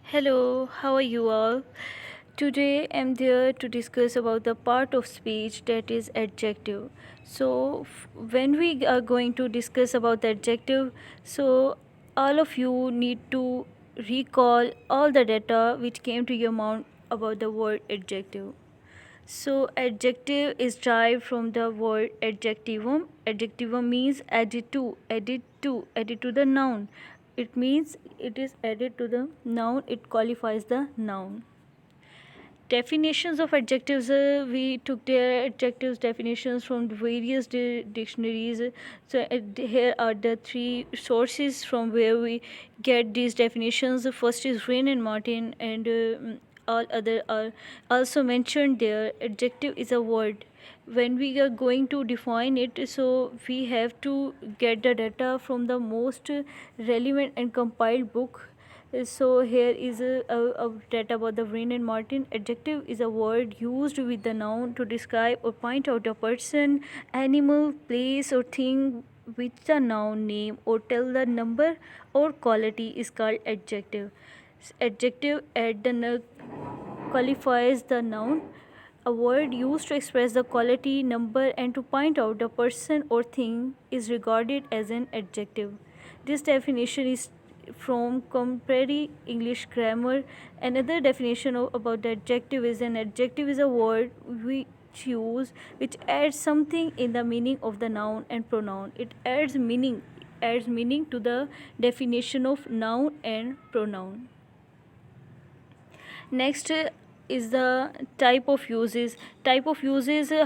Hello, how are you all? Today I'm there to discuss about the part of speech that is adjective. When we are going to discuss about the adjective, so all of you need to recall all the data which came to your mind about the word adjective. So, adjective is derived from the word adjectivum. Adjectivum means added to the noun. It means it is added to the noun, it qualifies the noun. Definitions of adjectives, we took their adjectives definitions from various dictionaries. Here are the three sources from where we get these definitions. The first is Rain and Martin, and all other are also mentioned there. Adjective is a word. When we are going to define it, so we have to get the data from the most relevant and compiled book. So here is a data about the Rain and Martin. Adjective is a word used with the noun to describe or point out a person, animal, place or thing which the noun name or tell the number or quality is called adjective. Adjective at the qualifies the noun. A word used to express the quality, number, and to point out a person or thing is regarded as an adjective. This definition is from Contemporary English Grammar. Another definition about the adjective is an adjective is a word which adds something in the meaning of the noun and pronoun. It adds meaning to the definition of noun and pronoun. Next is the type of uses,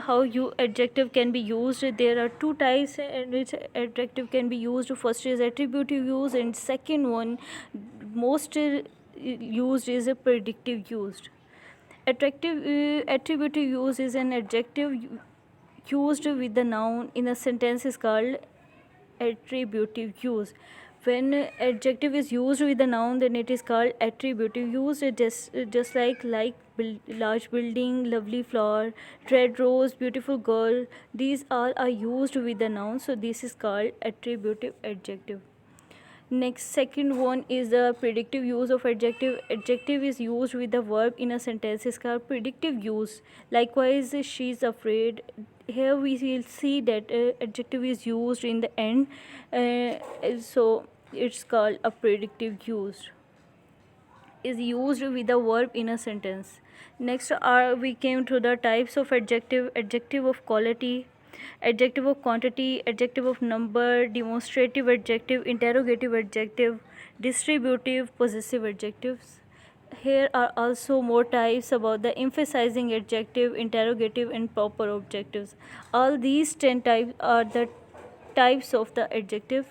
how you adjective can be used. There are two types in which adjective can be used. First is attributive use, and second one most used is a predictive use. Attributive use is an adjective used with the noun in a sentence is called attributive use. When adjective is used with the noun, then it is called attributive use. Just large building, lovely flower, red rose, beautiful girl, these all are used with the noun, so this is called attributive adjective. Next, second one is the predictive use of adjective. Adjective is used with the verb in a sentence is called predictive use. Likewise, she is afraid. Here we will see that adjective is used in the end, so it's called a predictive use. Is used with the verb in a sentence. Next, we came to the types of adjective. Adjective of quality, adjective of quantity, adjective of number, demonstrative adjective, interrogative adjective, distributive, possessive adjectives. Here are also more types about the emphasizing adjective, interrogative, and proper adjectives. All these 10 types are the types of the adjective.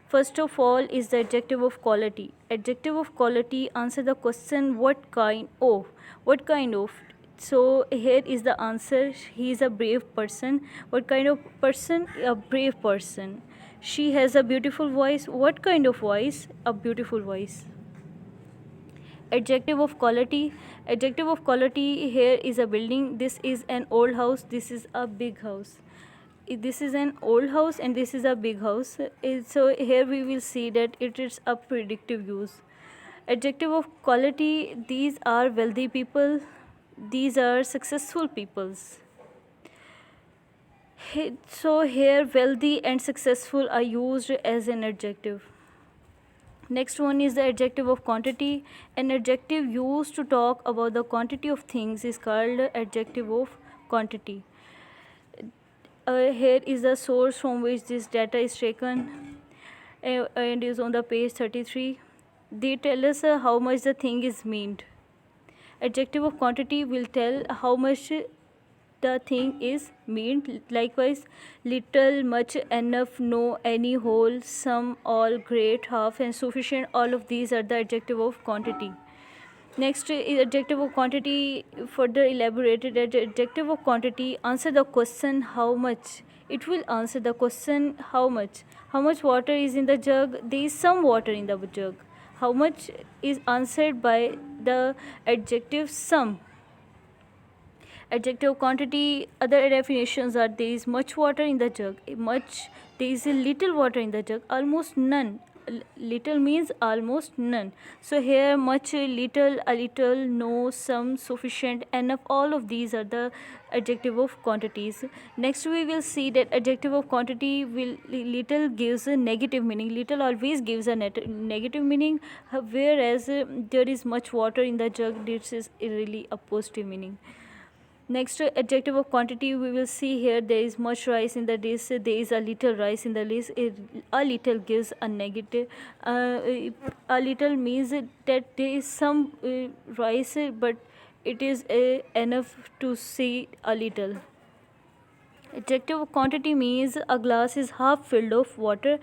First of all is the adjective of quality. Adjective of quality answer the question what kind of. What kind of? So here is the answer. He is a brave person. What kind of person? A brave person. She has a beautiful voice. What kind of voice? A beautiful voice. Adjective of quality. Adjective of quality, here is a building. This is an old house. This is a big house. This is an old house and this is a big house. So here we will see that it is a predictive use. Adjective of quality, these are wealthy people, these are successful peoples. So here wealthy and successful are used as an adjective. Next one is the adjective of quantity. An adjective used to talk about the quantity of things is called adjective of quantity. Here is the source from which this data is taken, and is on the page 33. They tell us how much the thing is meant. Adjective of quantity will tell how much the thing is meant. Likewise, little, much, enough, no, any, whole, some, all, great, half, and sufficient. All of these are the adjective of quantity. Next is adjective of quantity, further elaborated. Adjective of quantity answer the question how much. It will answer the question how much. How much water is in the jug? There is some water in the jug. How much is answered by the adjective some. Adjective quantity, other definitions are there is much water in the jug, much, there is a little water in the jug, almost none, little means almost none. So here much, little, a little, no, some, sufficient, enough, all of these are the adjective of quantities. Next we will see that adjective of quantity will, little gives a negative meaning. Little always gives a negative meaning, whereas there is much water in the jug, this is really a positive meaning. Next, adjective of quantity we will see here. There is much rice in the dish, there is a little rice in the dish. A little gives a negative. A little means that there is some rice, but it is enough to see a little. Adjective of quantity means a glass is half filled of water.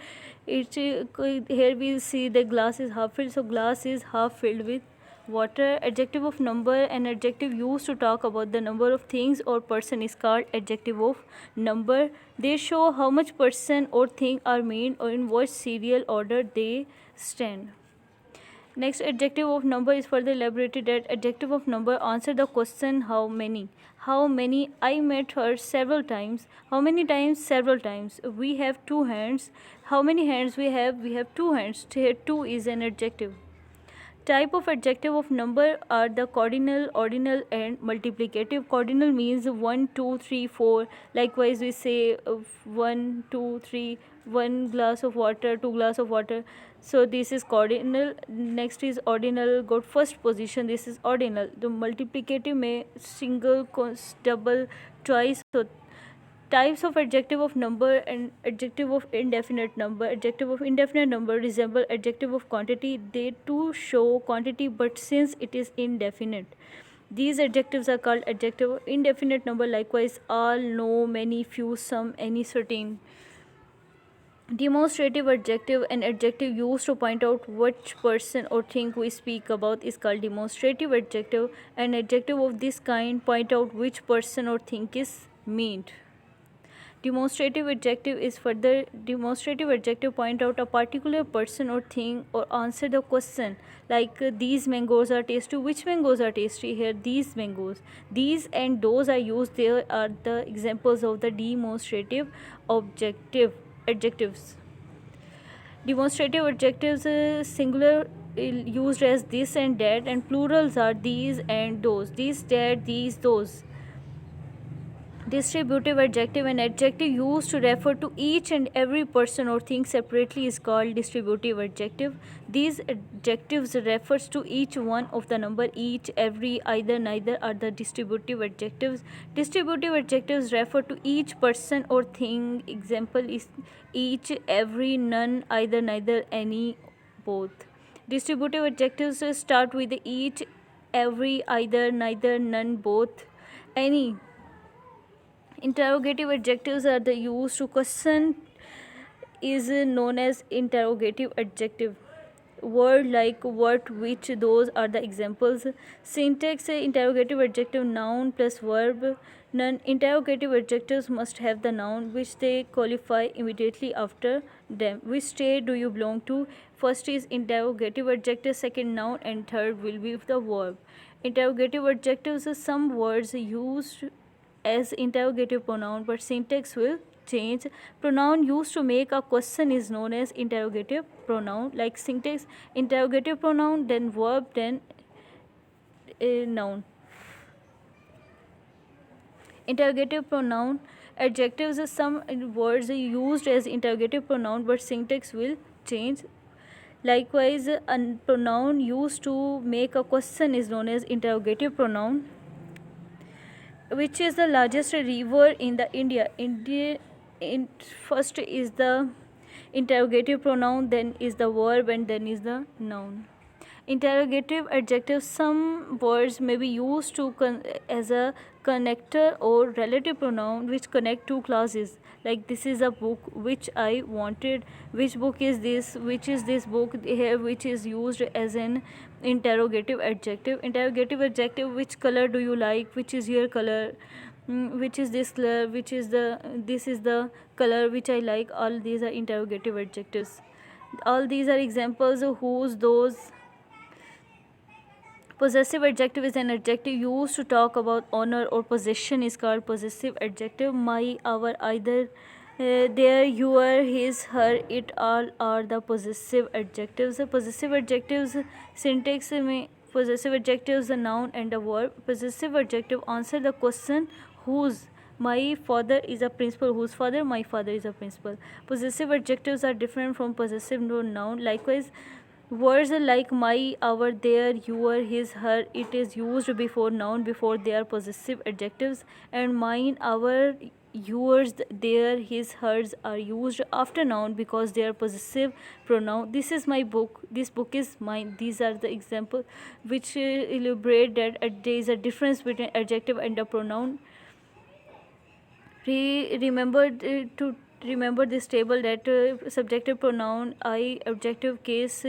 Here we see the glass is half filled, so glass is half filled with water. Adjective of number, an adjective used to talk about the number of things or person is called adjective of number. They show how much person or thing are made or in what serial order they stand. Next, adjective of number is further elaborated that adjective of number answer the question how many. How many? I met her several times. How many times? Several times. We have two hands. How many hands we have? We have two hands. Here two is an adjective. Type of adjective of number are the cardinal, ordinal, and multiplicative. Cardinal means 1, 2, 3, 4. Likewise, we say 1, 2, 3, 1 glass of water, 2 glass of water. So this is cardinal. Next is ordinal. Got first position. This is ordinal. The multiplicative may single, double, twice. So types of adjective of number and adjective of indefinite number. Adjective of indefinite number resemble adjective of quantity. They too show quantity, but since it is indefinite, these adjectives are called adjective of indefinite number. Likewise, all, no, many, few, some, any, certain. Demonstrative adjective, an adjective used to point out which person or thing we speak about, is called demonstrative adjective. An adjective of this kind point out which person or thing is meant. Demonstrative adjective is further. Demonstrative adjective point out a particular person or thing or answer the question, like these mangoes are tasty. Which mangoes are tasty? Here these mangoes. These and those are used. There are the examples of the demonstrative objective adjectives. Demonstrative adjectives singular used as this and that, and plurals are these and those. These, that, these, those. Distributive adjective, an adjective used to refer to each and every person or thing separately, is called distributive adjective. These adjectives refers to each one of the number each, every, either, neither are the distributive adjectives. Distributive adjectives refer to each person or thing. Example is each, every, none, either, neither, any, both. Distributive adjectives start with each, every, either, neither, none, both, any. Interrogative adjectives are the used to question is known as interrogative adjective. Word like what, which, those are the examples. Syntax, interrogative adjective noun plus verb. None interrogative adjectives must have the noun which they qualify immediately after them. Which state do you belong to? First is interrogative adjective, second noun, and third will be the verb. Interrogative adjectives are some words used as interrogative pronoun, but syntax will change. Pronoun used to make a question is known as interrogative pronoun, like syntax interrogative pronoun, then verb, then a noun. Interrogative pronoun adjectives are some words used as interrogative pronoun, but syntax will change. Likewise, a pronoun used to make a question is known as interrogative pronoun. Which is the largest river in the India? First is the interrogative pronoun, then is the verb, and then is the noun. Interrogative adjectives, some words may be used to as a connector or relative pronoun which connect two clauses, like this is a book which I wanted. Which book is this? Which is this book? Here which is used as an interrogative adjective. Interrogative adjective, which color do you like? Which is your color? Which is this color? Which is this is the color which I like. All these are interrogative adjectives. All these are examples of whose, those. Possessive adjective is an adjective used to talk about honor or possession, is called possessive adjective. My, our, either, There, your, his, her, it, all are the possessive adjectives. Possessive adjectives syntax में possessive adjectives a noun and a verb. Possessive adjective answer the question whose. My father is a principal. Whose father? My father is a principal. Possessive adjectives are different from possessive noun. Likewise, words like my, our, their, your, his, her, it is used before noun before they are possessive adjectives, and mine, our, yours, their, his, hers are used after noun because they are possessive pronoun. This is my book. This book is mine. These are the examples which elaborate that there is a difference between adjective and a pronoun. Remember this table that subjective pronoun I, objective case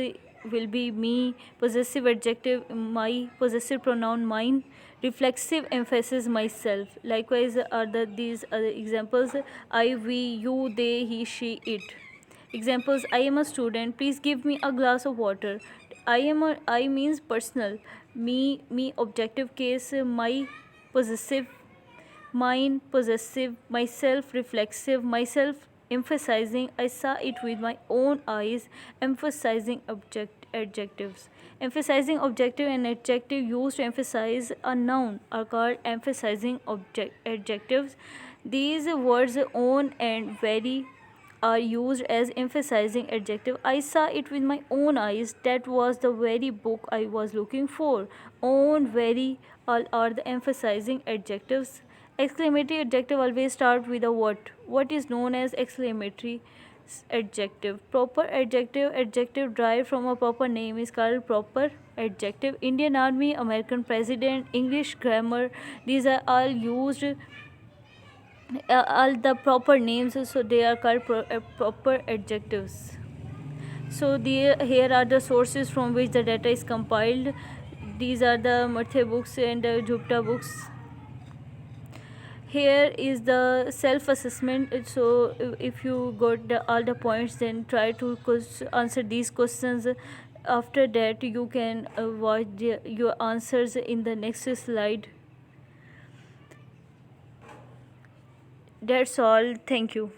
will be me, possessive adjective my, possessive pronoun mine, reflexive emphasis myself. Likewise are these are the examples I, we, you, they, he, she, it. Examples: I am a student. Please give me a glass of water. I means personal. Me objective case. My possessive. Mine possessive. Myself reflexive. Myself emphasizing. I saw it with my own eyes. Emphasizing adjectives. Emphasizing objective and adjective used to emphasize a noun are called emphasizing adjectives. These words own and very are used as emphasizing adjective. I saw it with my own eyes. That was the very book I was looking for. Own, very, all are the emphasizing adjectives. Exclamatory adjective always start with a what. What is known as exclamatory adjective? Proper adjective derived from a proper name is called proper adjective. Indian Army, American President, English grammar, these are all used all the proper names, so they are called proper adjectives. So here are the sources from which the data is compiled. These are the Mathe books and the Jupyter books. Here is the self-assessment. So if you got all the points, then try to answer these questions. After that, you can watch your answers in the next slide. That's all. Thank you.